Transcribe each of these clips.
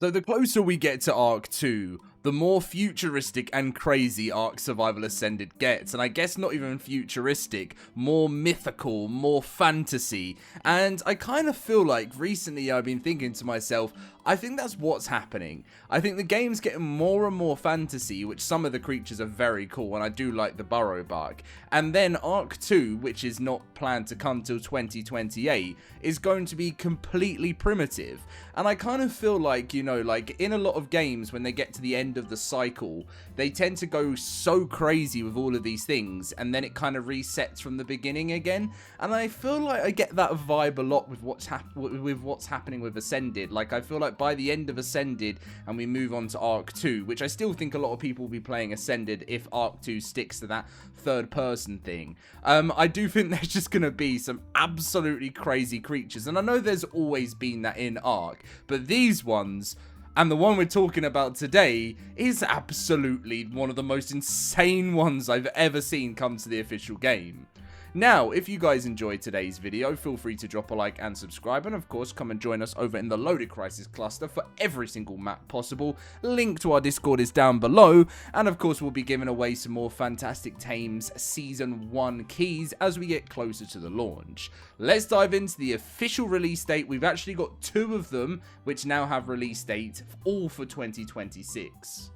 So the closer we get to Ark 2, the more futuristic and crazy Ark Survival Ascended gets, and I guess not even futuristic, more mythical, more fantasy, and I kind of feel like recently I've been thinking to myself, I think that's what's happening. I think the game's getting more and more fantasy, which some of the creatures are very cool, and I do like the burrow bug, and then Ark 2, which is not planned to come till 2028, is going to be completely primitive, and I kind of feel like, you know, like in a lot of games when they get to the end of the cycle, they tend to go so crazy with all of these things, and then it kind of resets from the beginning again, and I feel like I get that vibe a lot with what's happening with Ascended. Like, I feel like by the end of Ascended and we move on to Ark 2, which I still think a lot of people will be playing Ascended if Ark 2 sticks to that third person thing, I do think there's just going to be some absolutely crazy creatures, and I know there's always been that in Ark, but these ones, and the one we're talking about today, is absolutely one of the most insane ones I've ever seen come to the official game. Now, if you guys enjoyed today's video, feel free to drop a like and subscribe, and of course come and join us over in the LoadedCrysis cluster for every single map possible. Link to our Discord is down below, and of course we'll be giving away some more Fantastic Tames Season 1 keys as we get closer to the launch. Let's dive into the official release date. We've actually got 2 of them, which now have release date, all for 2026.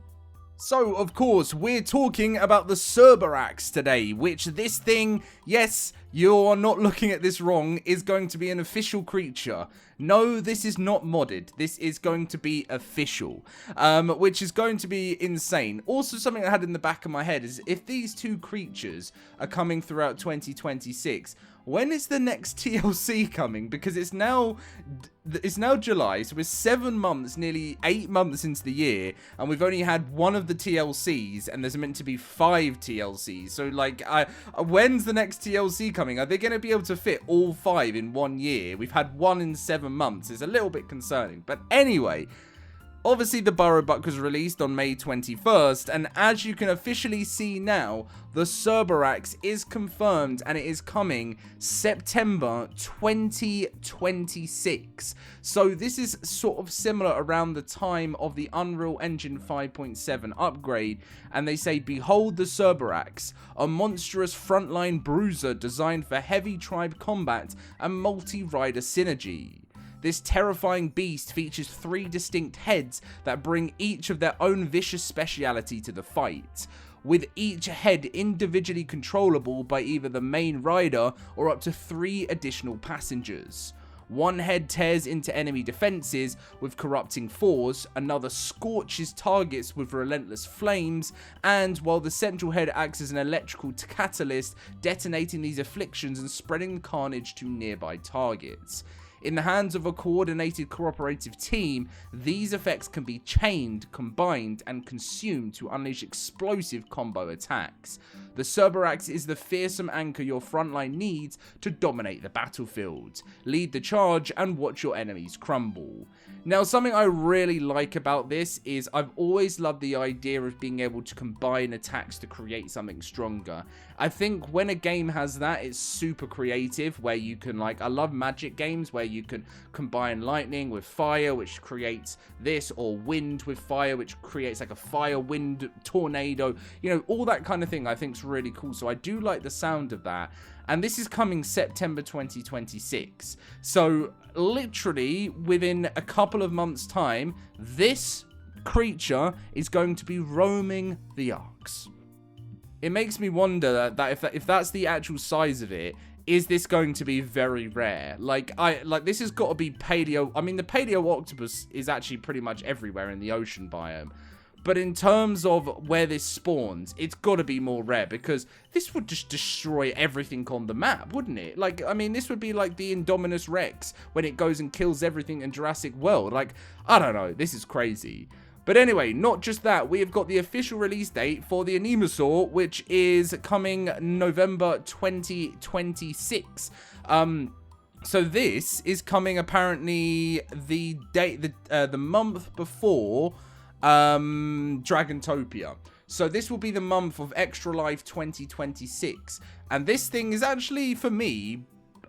So, of course, we're talking about the Cerberax today, which this thing, yes, you're not looking at this wrong, is going to be an official creature. No, this is not modded. This is going to be official, which is going to be insane. Also, something I had in the back of my head is if these 2 creatures are coming throughout 2026, when is the next TLC coming? Because it's now July, so we're 7 months, nearly 8 months into the year, and we've only had 1 of the TLCs, and there's meant to be 5 TLCs. So, like, when's the next TLC coming? Are they going to be able to fit all 5 in 1 year? We've had 1 in 7 months. It's a little bit concerning. But anyway, obviously the burrow bug was released on May 21st, and as you can officially see now, the Cerberax is confirmed, and it is coming September 2026. So this is sort of similar around the time of the Unreal Engine 5.7 upgrade, and they say, behold the Cerberax, a monstrous frontline bruiser designed for heavy tribe combat and multi-rider synergy. This terrifying beast features 3 distinct heads that bring each of their own vicious speciality to the fight, with each head individually controllable by either the main rider or up to 3 additional passengers. One head tears into enemy defenses with corrupting force, another scorches targets with relentless flames, and while the central head acts as an electrical catalyst, detonating these afflictions and spreading carnage to nearby targets. In the hands of a coordinated cooperative team, these effects can be chained, combined, and consumed to unleash explosive combo attacks. The Cerberax is the fearsome anchor your frontline needs to dominate the battlefield, lead the charge, and watch your enemies crumble. Now, something I really like about this is I've always loved the idea of being able to combine attacks to create something stronger. I think when a game has that, it's super creative, where you can, like, I love magic games where you can combine lightning with fire, which creates this, or wind with fire, which creates like a fire wind tornado, you know, all that kind of thing I think is really cool. So I do like the sound of that. And this is coming September 2026. So literally within a couple of months' time, this creature is going to be roaming the Arks. It makes me wonder that if that's the actual size of it, is this going to be very rare? Like this has got to be paleo. I mean, the paleo octopus is actually pretty much everywhere in the ocean biome. But in terms of where this spawns, it's got to be more rare, because this would just destroy everything on the map, wouldn't it? Like, I mean, this would be like the Indominus Rex when it goes and kills everything in Jurassic World. Like, I don't know. This is crazy. But anyway, not just that, we have got the official release date for the Animosaur, which is coming November 2026. So this is coming apparently the month before Dragantopia. So this will be the month of Extra Life 2026. And this thing is actually, for me,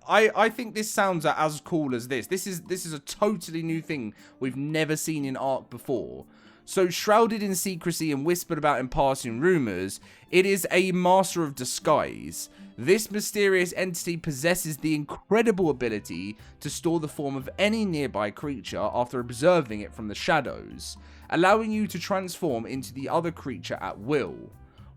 I think this sounds as cool as this. This is a totally new thing we've never seen in ARK before. So, shrouded in secrecy and whispered about in passing rumors, it is a master of disguise. This mysterious entity possesses the incredible ability to store the form of any nearby creature after observing it from the shadows, allowing you to transform into the other creature at will.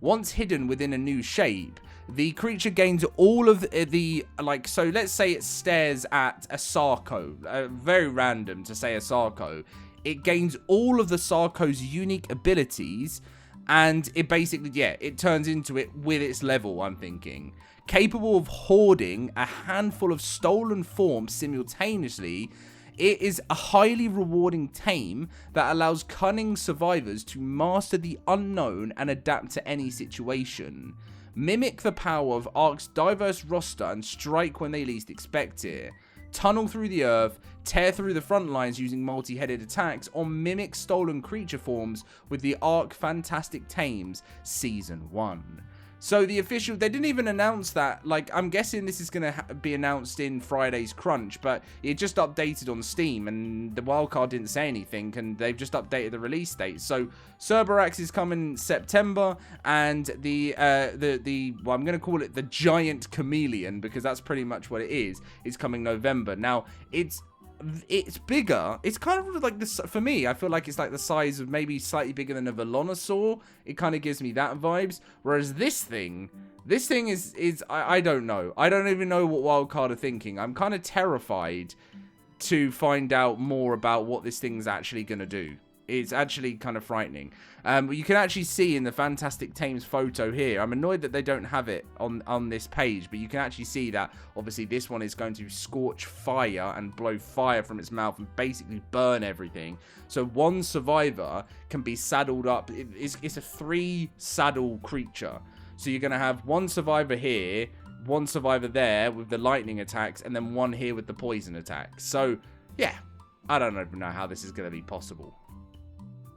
Once hidden within a new shape, the creature gains all of the, so let's say it stares at a Sarco, very random to say a Sarco. It gains all of the Sarco's unique abilities, and it basically, it turns into it with its level, I'm thinking. Capable of hoarding a handful of stolen forms simultaneously, it is a highly rewarding tame that allows cunning survivors to master the unknown and adapt to any situation. Mimic the power of ARK's diverse roster and strike when they least expect it. Tunnel through the earth, tear through the front lines using multi-headed attacks, or mimic stolen creature forms with the ARK Fantastic Tames Season 1. So the official, they didn't even announce that. Like, I'm guessing this is going to be announced in Friday's crunch, but it just updated on Steam, and the wildcard didn't say anything, and they've just updated the release date. So Cerberax is coming in September, and well, I'm going to call it the giant chameleon, because that's pretty much what it is coming November. Now, it's bigger. It's kind of like this, for me, I feel like it's like the size of maybe slightly bigger than a Velonosaur. It kind of gives me that vibes. Whereas this thing is I don't know. I don't even know what Wildcard are thinking. I'm kind of terrified to find out more about what this thing's actually going to do. It's actually kind of frightening. You can actually see in the Fantastic Tames photo here. I'm annoyed that they don't have it on this page, but you can actually see that obviously this one is going to scorch fire and blow fire from its mouth and basically burn everything. So one survivor can be saddled up. It's a 3-saddle creature. So you're going to have one survivor here, one survivor there with the lightning attacks, and then one here with the poison attacks. So yeah, I don't even know how this is going to be possible.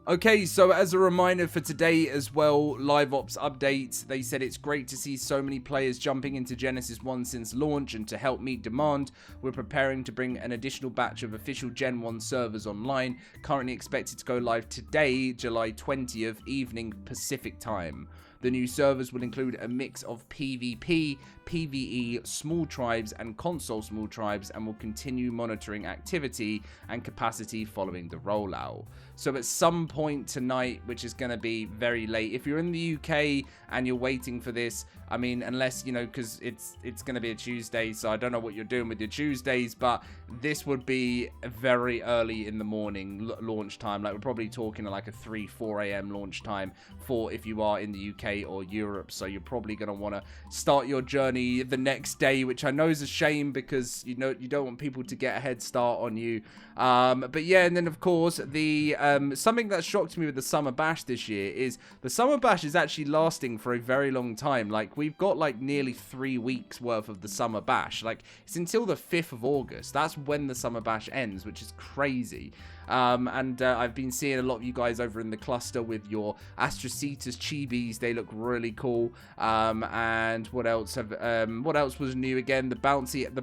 Okay, so as a reminder for today as well, live ops updates. They said it's great to see so many players jumping into Genesis 1 since launch, and to help meet demand, we're preparing to bring an additional batch of official Gen 1 servers online, currently expected to go live today, July 20th, evening Pacific time. The new servers will include a mix of PvP, PvE, small tribes, and console small tribes, and will continue monitoring activity and capacity following the rollout. So at some point tonight, which is going to be very late, if you're in the UK and you're waiting for this, I mean, unless, you know, because it's going to be a Tuesday, so I don't know what you're doing with your Tuesdays, but this would be a very early in the morning launch time. Like, we're probably talking like a 4 a.m. launch time for if you are in the UK or Europe. So you're probably going to want to start your journey the next day, which I know is a shame because, you know, you don't want people to get a head start on you. But yeah, and then of course the something that shocked me with the Summer Bash this year is the Summer Bash is actually lasting for a very long time. Like, we've got like nearly 3 weeks worth of the Summer Bash. Like, it's until the 5th of August. That's when the Summer Bash ends, which is crazy. I've been seeing a lot of you guys over in the cluster with your Astrocetus chibis. They look really cool. And what else was new again? The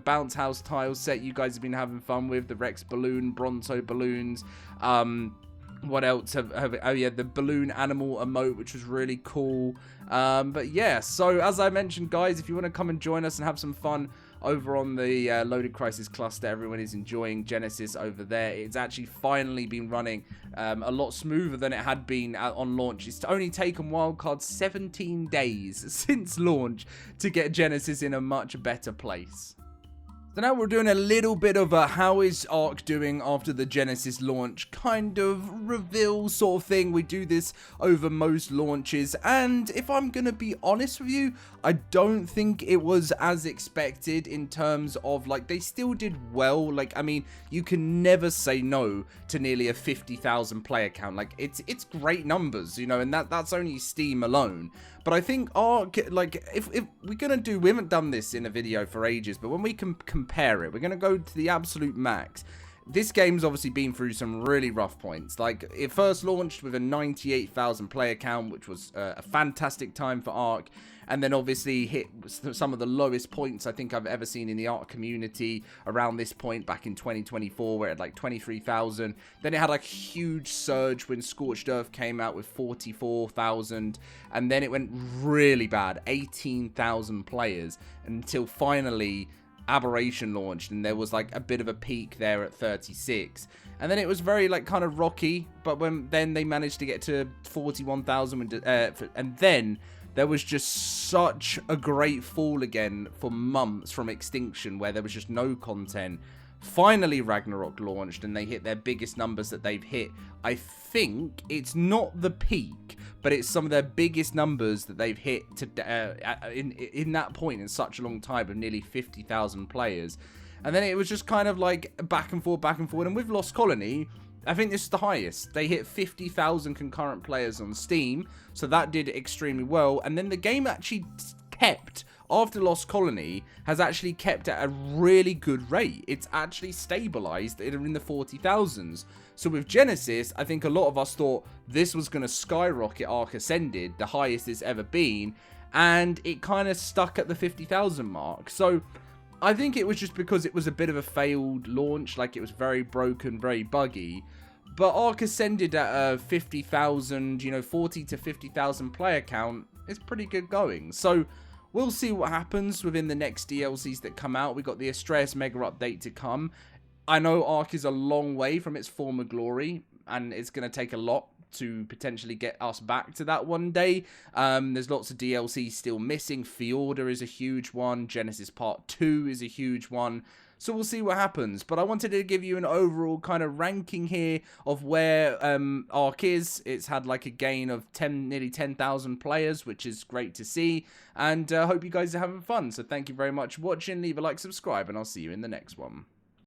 bounce house tile set you guys have been having fun with. The Rex balloon, Bronto balloons. What else oh yeah, the balloon animal emote, which was really cool. But yeah, so as I mentioned, guys, if you want to come and join us and have some fun over on the LoadedCrysis cluster, everyone is enjoying Genesis over there. It's actually finally been running a lot smoother than it had been on launch. It's only taken Wildcard 17 days since launch to get Genesis in a much better place. So now we're doing a little bit of a how is ARK doing after the Genesis launch kind of reveal sort of thing. We do this over most launches, and if I'm going to be honest with you, I don't think it was as expected in terms of, like, they still did well. Like, I mean, you can never say no to nearly a 50,000 player count. Like, it's great numbers, you know, and that's only Steam alone. But I think ARK, like, if we're going to do, we haven't done this in a video for ages, but when we can compare it, we're going to go to the absolute max. this game's obviously been through some really rough points. Like, it first launched with a 98,000 player count, which was a fantastic time for ARK. And then obviously hit some of the lowest points I think I've ever seen in the ARK community around this point back in 2024, where it had like 23,000. Then it had like a huge surge when Scorched Earth came out with 44,000. And then it went really bad, 18,000 players, until finally Aberration launched, and there was like a bit of a peak there at 36, and then it was very like kind of rocky, but then they managed to get to 41,000, and then there was just such a great fall again for months from Extinction, where there was just no content. Finally Ragnarok launched, and they hit their biggest numbers that they've hit. I think it's not the peak, but it's some of their biggest numbers that they've hit to, in that point in such a long time, of nearly 50,000 players. And then it was just kind of like back and forth, and with Lost Colony, I think this is the highest. They hit 50,000 concurrent players on Steam, so that did extremely well. And then the game actually kept, after Lost Colony, has actually kept at a really good rate. It's actually stabilized in the 40,000s. So with Genesis, I think a lot of us thought this was going to skyrocket ARK Ascended, the highest it's ever been, and it kind of stuck at the 50,000 mark. So I think it was just because it was a bit of a failed launch, like it was very broken, very buggy. But ARK Ascended at a 50,000, 40 to 50,000 player count is pretty good going. So we'll see what happens within the next DLCs that come out. We got the Astreus Mega Update to come. I know ARK is a long way from its former glory, and it's going to take a lot to potentially get us back to that one day. There's lots of DLC still missing. Fjorda is a huge one. Genesis Part 2 is a huge one. So we'll see what happens. But I wanted to give you an overall kind of ranking here of where ARK is. It's had like a gain of nearly 10,000 players, which is great to see. And I hope you guys are having fun. So thank you very much for watching. Leave a like, subscribe, and I'll see you in the next one.